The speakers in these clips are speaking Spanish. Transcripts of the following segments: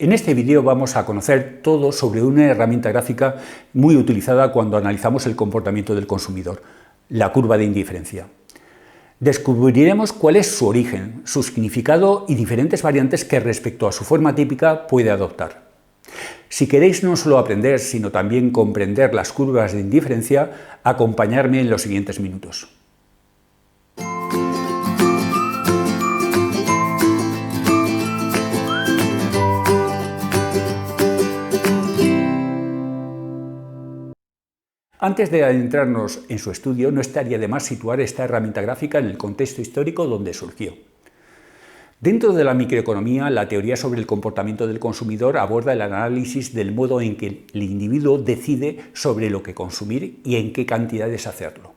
En este vídeo vamos a conocer todo sobre una herramienta gráfica muy utilizada cuando analizamos el comportamiento del consumidor, la curva de indiferencia. Descubriremos cuál es su origen, su significado y diferentes variantes que respecto a su forma típica puede adoptar. Si queréis no solo aprender, sino también comprender las curvas de indiferencia, acompañadme en los siguientes minutos. Antes de adentrarnos en su estudio, no estaría de más situar esta herramienta gráfica en el contexto histórico donde surgió. Dentro de la microeconomía, la teoría sobre el comportamiento del consumidor aborda el análisis del modo en que el individuo decide sobre lo que consumir y en qué cantidades hacerlo.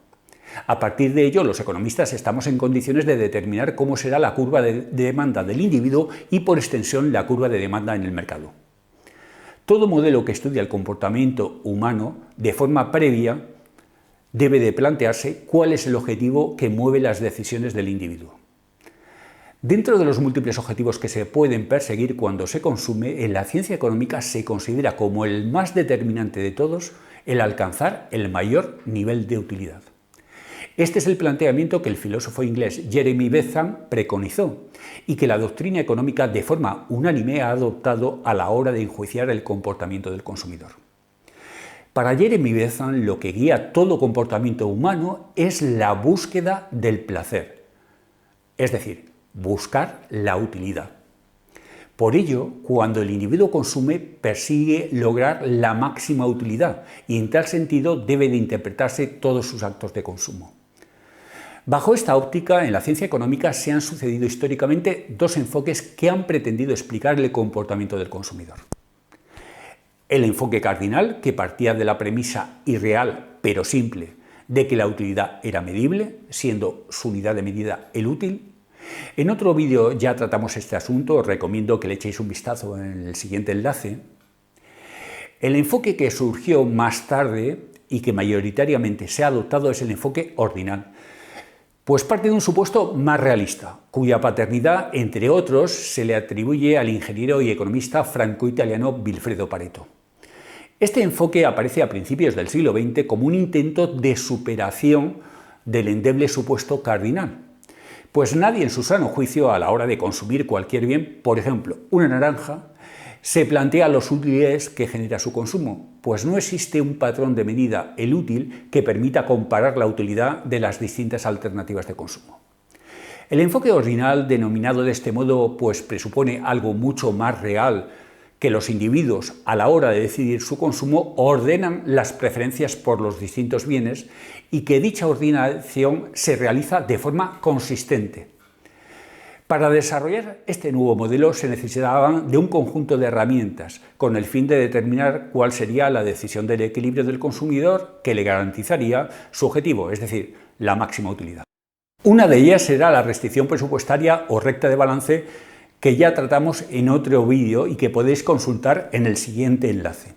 A partir de ello, los economistas estamos en condiciones de determinar cómo será la curva de demanda del individuo y, por extensión, la curva de demanda en el mercado. Todo modelo que estudia el comportamiento humano de forma previa debe de plantearse cuál es el objetivo que mueve las decisiones del individuo. Dentro de los múltiples objetivos que se pueden perseguir cuando se consume, en la ciencia económica se considera como el más determinante de todos el alcanzar el mayor nivel de utilidad. Este es el planteamiento que el filósofo inglés Jeremy Bentham preconizó y que la doctrina económica de forma unánime ha adoptado a la hora de enjuiciar el comportamiento del consumidor. Para Jeremy Bentham, lo que guía todo comportamiento humano es la búsqueda del placer, es decir, buscar la utilidad. Por ello, cuando el individuo consume, persigue lograr la máxima utilidad y en tal sentido debe de interpretarse todos sus actos de consumo. Bajo esta óptica, en la ciencia económica se han sucedido históricamente dos enfoques que han pretendido explicar el comportamiento del consumidor. El enfoque cardinal, que partía de la premisa irreal, pero simple, de que la utilidad era medible, siendo su unidad de medida el útil. En otro vídeo ya tratamos este asunto, os recomiendo que le echéis un vistazo en el siguiente enlace. El enfoque que surgió más tarde y que mayoritariamente se ha adoptado es el enfoque ordinal, pues parte de un supuesto más realista, cuya paternidad, entre otros, se le atribuye al ingeniero y economista franco-italiano Vilfredo Pareto. Este enfoque aparece a principios del siglo XX como un intento de superación del endeble supuesto cardinal, pues nadie en su sano juicio, a la hora de consumir cualquier bien, por ejemplo, una naranja, se plantea los útiles que genera su consumo, pues no existe un patrón de medida, el útil, que permita comparar la utilidad de las distintas alternativas de consumo. El enfoque ordinal, denominado de este modo, pues presupone algo mucho más real, que los individuos, a la hora de decidir su consumo, ordenan las preferencias por los distintos bienes y que dicha ordenación se realiza de forma consistente. Para desarrollar este nuevo modelo se necesitaban de un conjunto de herramientas con el fin de determinar cuál sería la decisión del equilibrio del consumidor que le garantizaría su objetivo, es decir, la máxima utilidad. Una de ellas será la restricción presupuestaria o recta de balance, que ya tratamos en otro vídeo y que podéis consultar en el siguiente enlace.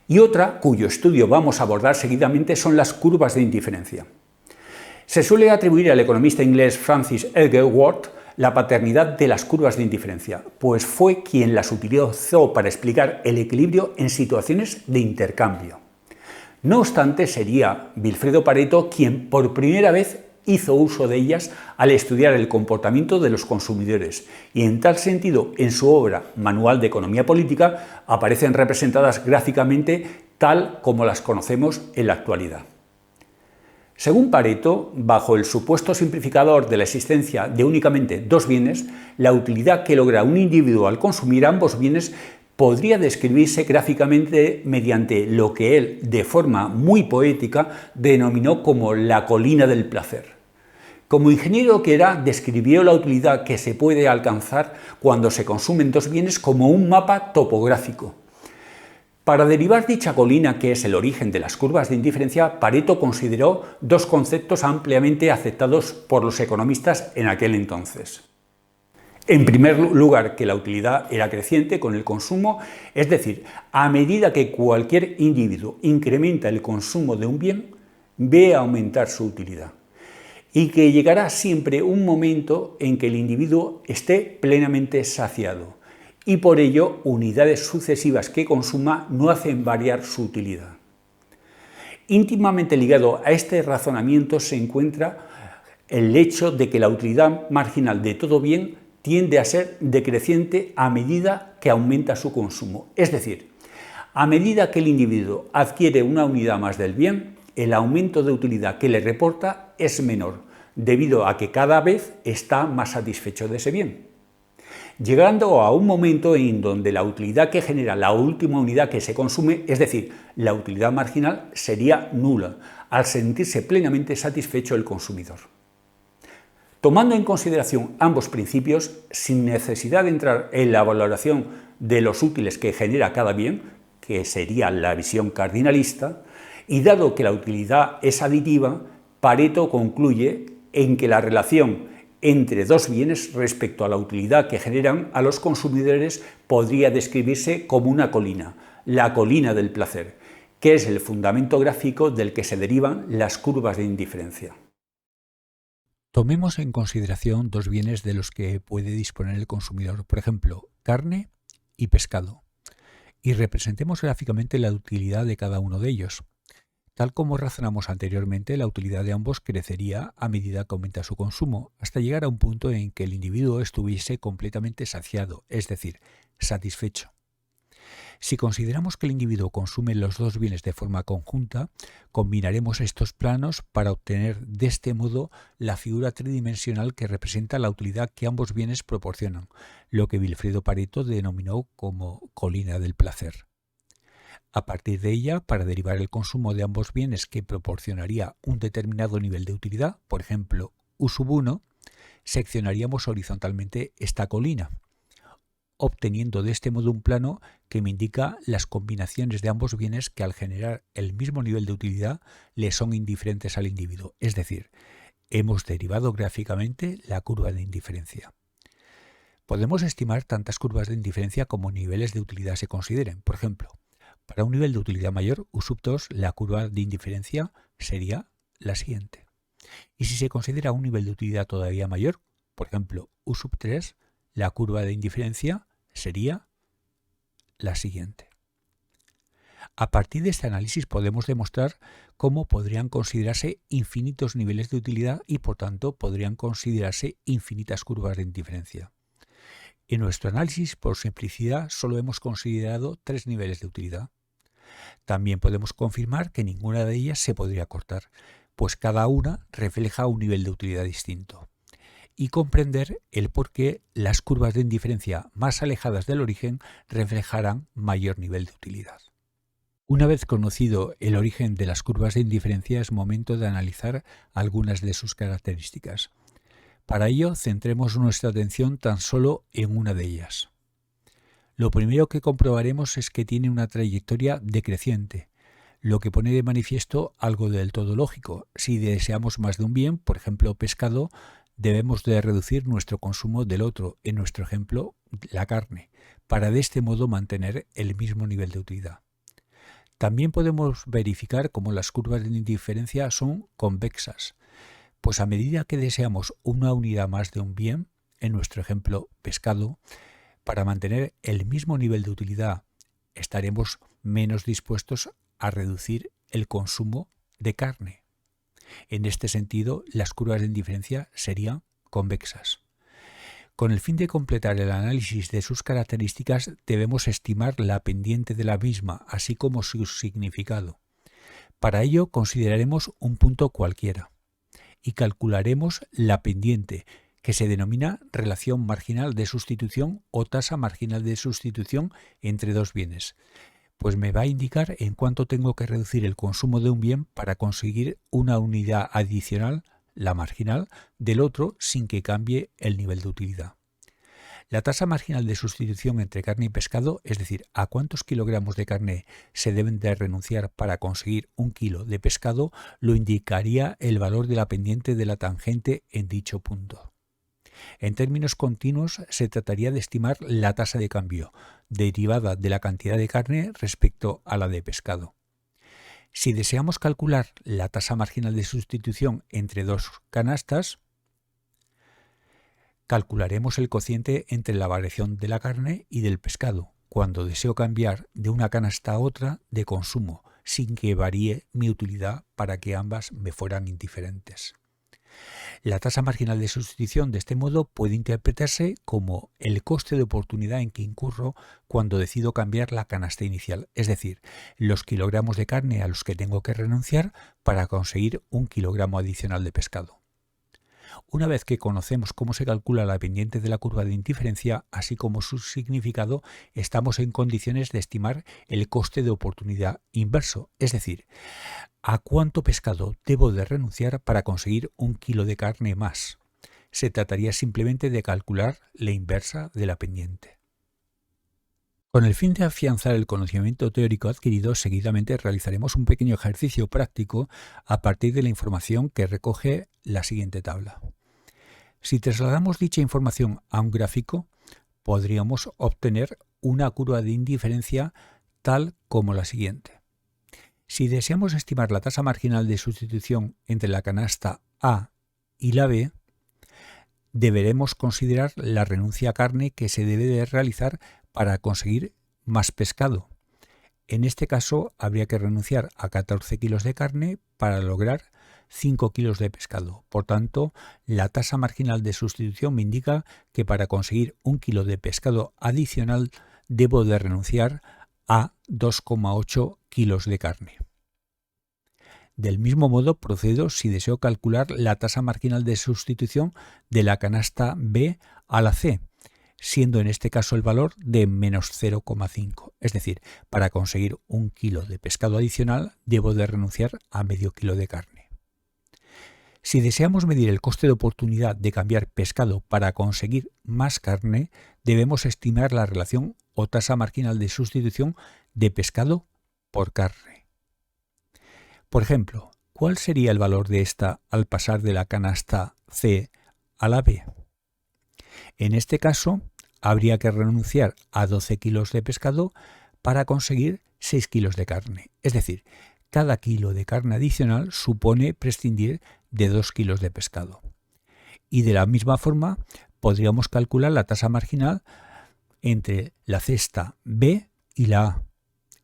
Y otra, cuyo estudio vamos a abordar seguidamente, son las curvas de indiferencia. Se suele atribuir al economista inglés Francis Edgar Ward la paternidad de las curvas de indiferencia, pues fue quien las utilizó para explicar el equilibrio en situaciones de intercambio. No obstante, sería Vilfredo Pareto quien por primera vez hizo uso de ellas al estudiar el comportamiento de los consumidores, y en tal sentido, en su obra Manual de Economía Política, aparecen representadas gráficamente tal como las conocemos en la actualidad. Según Pareto, bajo el supuesto simplificador de la existencia de únicamente dos bienes, la utilidad que logra un individuo al consumir ambos bienes podría describirse gráficamente mediante lo que él, de forma muy poética, denominó como la colina del placer. Como ingeniero que era, describió la utilidad que se puede alcanzar cuando se consumen dos bienes como un mapa topográfico. Para derivar dicha colina, que es el origen de las curvas de indiferencia, Pareto consideró dos conceptos ampliamente aceptados por los economistas en aquel entonces. En primer lugar, que la utilidad era creciente con el consumo, es decir, a medida que cualquier individuo incrementa el consumo de un bien, ve aumentar su utilidad. Y que llegará siempre un momento en que el individuo esté plenamente saciado y por ello unidades sucesivas que consuma no hacen variar su utilidad. Íntimamente ligado a este razonamiento se encuentra el hecho de que la utilidad marginal de todo bien tiende a ser decreciente a medida que aumenta su consumo. Es decir, a medida que el individuo adquiere una unidad más del bien, el aumento de utilidad que le reporta es menor, debido a que cada vez está más satisfecho de ese bien, llegando a un momento en donde la utilidad que genera la última unidad que se consume, es decir, la utilidad marginal, sería nula, al sentirse plenamente satisfecho el consumidor. Tomando en consideración ambos principios, sin necesidad de entrar en la valoración de los útiles que genera cada bien, que sería la visión cardinalista, y dado que la utilidad es aditiva, Pareto concluye en que la relación entre dos bienes respecto a la utilidad que generan a los consumidores podría describirse como una colina, la colina del placer, que es el fundamento gráfico del que se derivan las curvas de indiferencia. Tomemos en consideración dos bienes de los que puede disponer el consumidor, por ejemplo, carne y pescado, y representemos gráficamente la utilidad de cada uno de ellos. Tal como razonamos anteriormente, la utilidad de ambos crecería a medida que aumenta su consumo, hasta llegar a un punto en que el individuo estuviese completamente saciado, es decir, satisfecho. Si consideramos que el individuo consume los dos bienes de forma conjunta, combinaremos estos planos para obtener de este modo la figura tridimensional que representa la utilidad que ambos bienes proporcionan, lo que Vilfredo Pareto denominó como colina del placer. A partir de ella, para derivar el consumo de ambos bienes que proporcionaría un determinado nivel de utilidad, por ejemplo, U1, seccionaríamos horizontalmente esta colina, obteniendo de este modo un plano que me indica las combinaciones de ambos bienes que al generar el mismo nivel de utilidad le son indiferentes al individuo. Es decir, hemos derivado gráficamente la curva de indiferencia. Podemos estimar tantas curvas de indiferencia como niveles de utilidad se consideren. Por ejemplo, para un nivel de utilidad mayor, U2, la curva de indiferencia sería la siguiente. Y si se considera un nivel de utilidad todavía mayor, por ejemplo, U3, la curva de indiferencia sería la siguiente. A partir de este análisis podemos demostrar cómo podrían considerarse infinitos niveles de utilidad y por tanto podrían considerarse infinitas curvas de indiferencia. En nuestro análisis, por simplicidad, solo hemos considerado 3 niveles de utilidad. También podemos confirmar que ninguna de ellas se podría cortar, pues cada una refleja un nivel de utilidad distinto, y comprender el por qué las curvas de indiferencia más alejadas del origen reflejarán mayor nivel de utilidad. Una vez conocido el origen de las curvas de indiferencia, es momento de analizar algunas de sus características. Para ello, centremos nuestra atención tan solo en una de ellas. Lo primero que comprobaremos es que tiene una trayectoria decreciente, lo que pone de manifiesto algo del todo lógico. Si deseamos más de un bien, por ejemplo pescado, debemos de reducir nuestro consumo del otro, en nuestro ejemplo la carne, para de este modo mantener el mismo nivel de utilidad. También podemos verificar cómo las curvas de indiferencia son convexas, pues a medida que deseamos una unidad más de un bien, en nuestro ejemplo pescado, para mantener el mismo nivel de utilidad estaremos menos dispuestos a reducir el consumo de carne. En este sentido, las curvas de indiferencia serían convexas. Con el fin de completar el análisis de sus características, debemos estimar la pendiente de la misma, así como su significado. Para ello, consideraremos un punto cualquiera y calcularemos la pendiente, que se denomina relación marginal de sustitución o tasa marginal de sustitución entre dos bienes, pues me va a indicar en cuánto tengo que reducir el consumo de un bien para conseguir una unidad adicional, la marginal, del otro sin que cambie el nivel de utilidad. La tasa marginal de sustitución entre carne y pescado, es decir, a cuántos kilogramos de carne se deben de renunciar para conseguir 1 kilo de pescado, lo indicaría el valor de la pendiente de la tangente en dicho punto. En términos continuos, se trataría de estimar la tasa de cambio, derivada de la cantidad de carne respecto a la de pescado. Si deseamos calcular la tasa marginal de sustitución entre dos canastas, calcularemos el cociente entre la variación de la carne y del pescado, cuando deseo cambiar de una canasta a otra de consumo, sin que varíe mi utilidad para que ambas me fueran indiferentes. La tasa marginal de sustitución de este modo puede interpretarse como el coste de oportunidad en que incurro cuando decido cambiar la canasta inicial, es decir, los kilogramos de carne a los que tengo que renunciar para conseguir un kilogramo adicional de pescado. Una vez que conocemos cómo se calcula la pendiente de la curva de indiferencia, así como su significado, estamos en condiciones de estimar el coste de oportunidad inverso, es decir, a cuánto pescado debo de renunciar para conseguir un kilo de carne más. Se trataría simplemente de calcular la inversa de la pendiente. Con el fin de afianzar el conocimiento teórico adquirido, seguidamente realizaremos un pequeño ejercicio práctico a partir de la información que recoge la siguiente tabla. Si trasladamos dicha información a un gráfico, podríamos obtener una curva de indiferencia tal como la siguiente. Si deseamos estimar la tasa marginal de sustitución entre la canasta A y la B, deberemos considerar la renuncia a carne que se debe de realizar para conseguir más pescado. En este caso, habría que renunciar a 14 kilos de carne para lograr 5 kilos de pescado. Por tanto, la tasa marginal de sustitución me indica que para conseguir un kilo de pescado adicional debo de renunciar a 2,8 kilos de carne. Del mismo modo procedo si deseo calcular la tasa marginal de sustitución de la canasta B a la C, siendo en este caso el valor de menos 0,5. Es decir, para conseguir un kilo de pescado adicional debo de renunciar a medio kilo de carne. Si deseamos medir el coste de oportunidad de cambiar pescado para conseguir más carne, debemos estimar la relación o tasa marginal de sustitución de pescado por carne. Por ejemplo, ¿cuál sería el valor de esta al pasar de la canasta C a la B? En este caso, habría que renunciar a 12 kilos de pescado para conseguir 6 kilos de carne. Es decir, cada kilo de carne adicional supone prescindir de 2 kilos de pescado. Y de la misma forma, podríamos calcular la tasa marginal entre la cesta B y la A.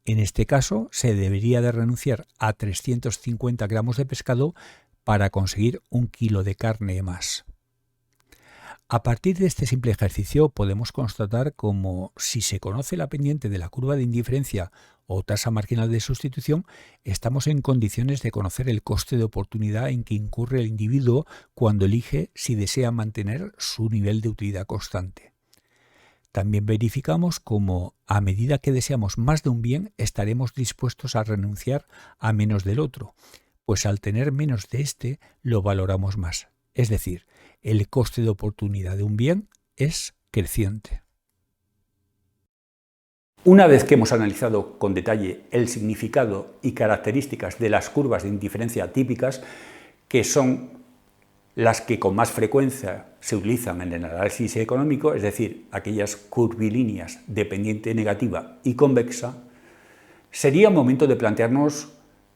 En este caso, se debería de renunciar a 350 gramos de pescado para conseguir un kilo de carne más. A partir de este simple ejercicio podemos constatar como si se conoce la pendiente de la curva de indiferencia o tasa marginal de sustitución, estamos en condiciones de conocer el coste de oportunidad en que incurre el individuo cuando elige si desea mantener su nivel de utilidad constante. También verificamos cómo a medida que deseamos más de un bien estaremos dispuestos a renunciar a menos del otro, pues al tener menos de este lo valoramos más. Es decir, el coste de oportunidad de un bien es creciente. Una vez que hemos analizado con detalle el significado y características de las curvas de indiferencia típicas, que son las que con más frecuencia se utilizan en el análisis económico, es decir, aquellas curvilíneas de pendiente negativa y convexa, sería momento de plantearnos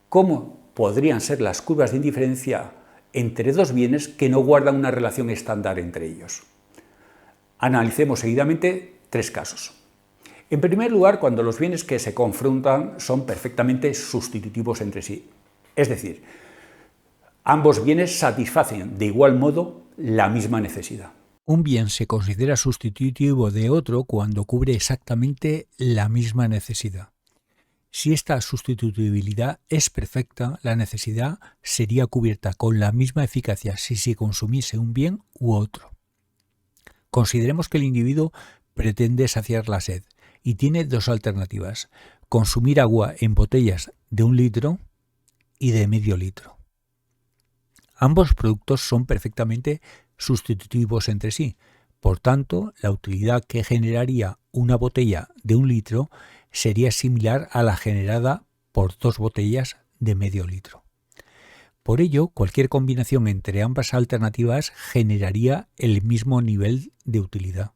cómo podrían ser las curvas de indiferencia entre dos bienes que no guardan una relación estándar entre ellos. Analicemos seguidamente tres casos. En primer lugar, cuando los bienes que se confrontan son perfectamente sustitutivos entre sí, es decir, ambos bienes satisfacen de igual modo la misma necesidad. Un bien se considera sustitutivo de otro cuando cubre exactamente la misma necesidad. Si esta sustituibilidad es perfecta, la necesidad sería cubierta con la misma eficacia si se consumiese un bien u otro. Consideremos que el individuo pretende saciar la sed y tiene dos alternativas: consumir agua en botellas de 1 litro y de medio litro. Ambos productos son perfectamente sustitutivos entre sí. Por tanto, la utilidad que generaría una botella de 1 litro sería similar a la generada por 2 botellas de medio litro. Por ello, cualquier combinación entre ambas alternativas generaría el mismo nivel de utilidad.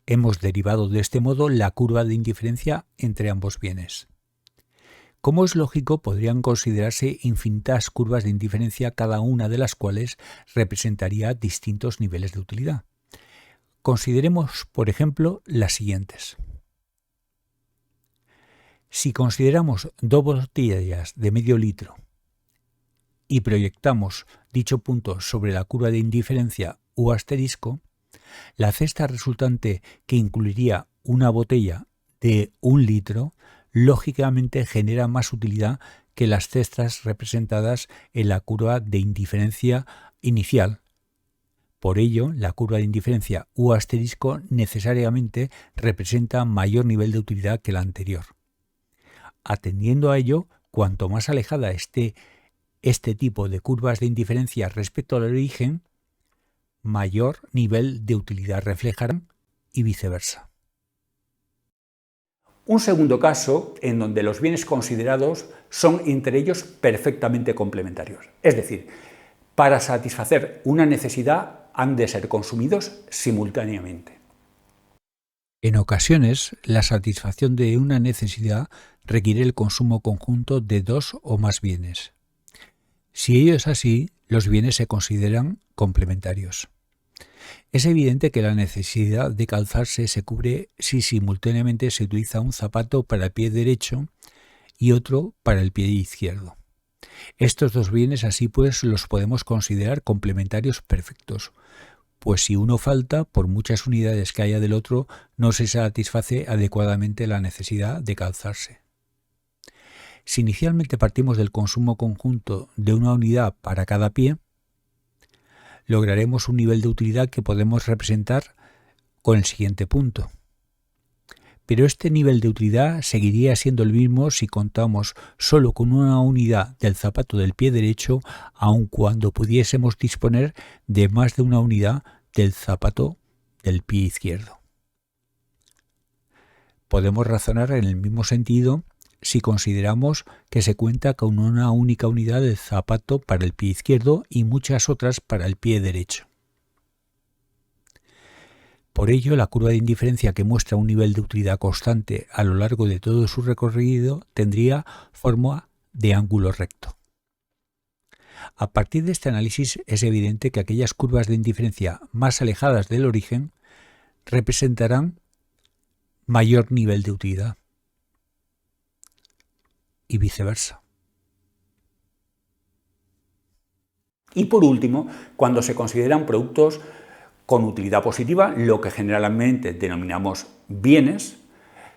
Hemos derivado de este modo la curva de indiferencia entre ambos bienes. Como es lógico, podrían considerarse infinitas curvas de indiferencia, cada una de las cuales representaría distintos niveles de utilidad. Consideremos, por ejemplo, las siguientes. Si consideramos dos botellas de medio litro y proyectamos dicho punto sobre la curva de indiferencia U asterisco, la cesta resultante, que incluiría una botella de 1 litro, lógicamente genera más utilidad que las cestas representadas en la curva de indiferencia inicial. Por ello, la curva de indiferencia U asterisco necesariamente representa mayor nivel de utilidad que la anterior. Atendiendo a ello, cuanto más alejada esté este tipo de curvas de indiferencia respecto al origen, mayor nivel de utilidad reflejarán y viceversa. Un segundo caso en donde los bienes considerados son entre ellos perfectamente complementarios. Es decir, para satisfacer una necesidad han de ser consumidos simultáneamente. En ocasiones, la satisfacción de una necesidad requiere el consumo conjunto de dos o más bienes. Si ello es así, los bienes se consideran complementarios. Es evidente que la necesidad de calzarse se cubre si simultáneamente se utiliza un zapato para el pie derecho y otro para el pie izquierdo. Estos dos bienes así pues los podemos considerar complementarios perfectos, pues si uno falta, por muchas unidades que haya del otro, no se satisface adecuadamente la necesidad de calzarse. Si inicialmente partimos del consumo conjunto de una unidad para cada pie, lograremos un nivel de utilidad que podemos representar con el siguiente punto. Pero este nivel de utilidad seguiría siendo el mismo si contamos solo con una unidad del zapato del pie derecho, aun cuando pudiésemos disponer de más de una unidad del zapato del pie izquierdo. Podemos razonar en el mismo sentido si consideramos que se cuenta con una única unidad del zapato para el pie izquierdo y muchas otras para el pie derecho. Por ello, la curva de indiferencia, que muestra un nivel de utilidad constante a lo largo de todo su recorrido, tendría forma de ángulo recto. A partir de este análisis es evidente que aquellas curvas de indiferencia más alejadas del origen representarán mayor nivel de utilidad y viceversa. Y por último, cuando se consideran productos con utilidad positiva, lo que generalmente denominamos bienes,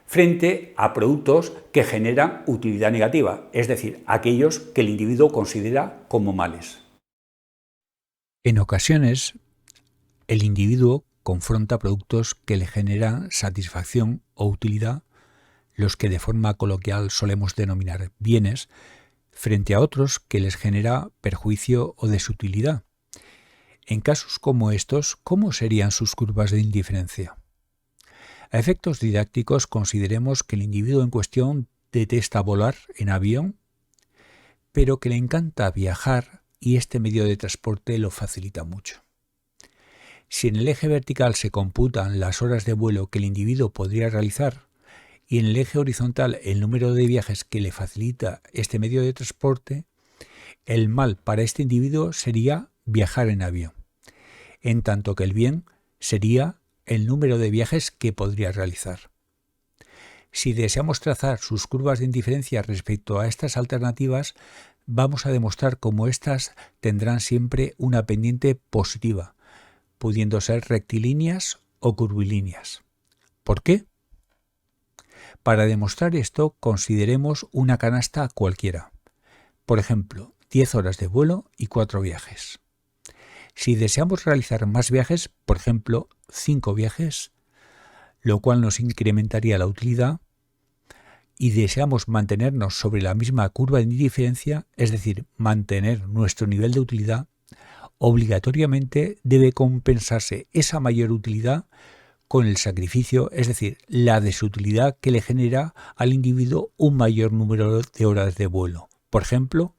frente a productos que generan utilidad negativa, es decir, aquellos que el individuo considera como males. En ocasiones, el individuo confronta productos que le generan satisfacción o utilidad, los que de forma coloquial solemos denominar bienes, frente a otros que les genera perjuicio o desutilidad. En casos como estos, ¿cómo serían sus curvas de indiferencia? A efectos didácticos, consideremos que el individuo en cuestión detesta volar en avión, pero que le encanta viajar y este medio de transporte lo facilita mucho. Si en el eje vertical se computan las horas de vuelo que el individuo podría realizar y en el eje horizontal el número de viajes que le facilita este medio de transporte, el mal para este individuo sería viajar en avión, en tanto que el bien sería el número de viajes que podría realizar. Si deseamos trazar sus curvas de indiferencia respecto a estas alternativas, vamos a demostrar cómo éstas tendrán siempre una pendiente positiva, pudiendo ser rectilíneas o curvilíneas. ¿Por qué? Para demostrar esto, consideremos una canasta cualquiera. Por ejemplo, 10 horas de vuelo y 4 viajes. Si deseamos realizar más viajes, por ejemplo, 5 viajes, lo cual nos incrementaría la utilidad, y deseamos mantenernos sobre la misma curva de indiferencia, es decir, mantener nuestro nivel de utilidad, obligatoriamente debe compensarse esa mayor utilidad con el sacrificio, es decir, la desutilidad que le genera al individuo un mayor número de horas de vuelo, por ejemplo,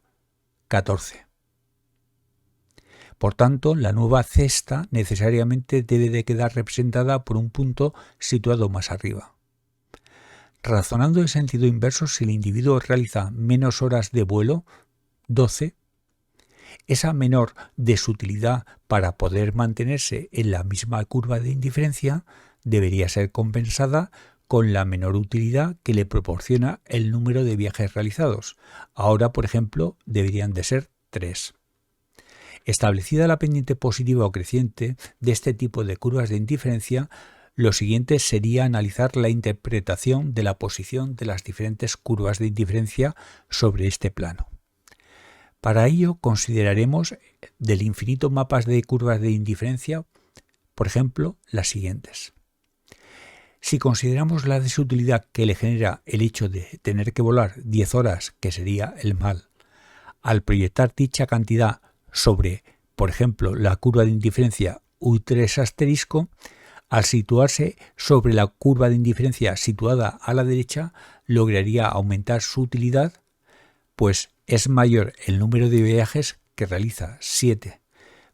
14. Por tanto, la nueva cesta necesariamente debe de quedar representada por un punto situado más arriba. Razonando en sentido inverso, si el individuo realiza menos horas de vuelo, 12, esa menor desutilidad para poder mantenerse en la misma curva de indiferencia debería ser compensada con la menor utilidad que le proporciona el número de viajes realizados. Ahora, por ejemplo, deberían de ser 3. Establecida la pendiente positiva o creciente de este tipo de curvas de indiferencia, lo siguiente sería analizar la interpretación de la posición de las diferentes curvas de indiferencia sobre este plano. Para ello consideraremos del infinito mapas de curvas de indiferencia, por ejemplo, las siguientes. Si consideramos la desutilidad que le genera el hecho de tener que volar 10 horas, que sería el mal, al proyectar dicha cantidad sobre, por ejemplo, la curva de indiferencia U3 asterisco, al situarse sobre la curva de indiferencia situada a la derecha, lograría aumentar su utilidad, pues es mayor el número de viajes que realiza, 7.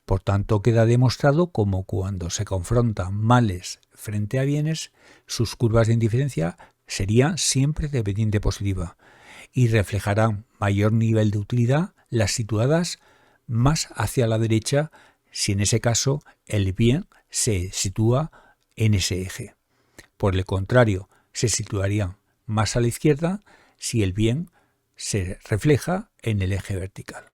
Por tanto, queda demostrado como cuando se confrontan males frente a bienes, sus curvas de indiferencia serían siempre de pendiente positiva y reflejarán mayor nivel de utilidad las situadas más hacia la derecha, si en ese caso el bien se sitúa en ese eje. Por el contrario, se situarían más a la izquierda si el bien se refleja en el eje vertical.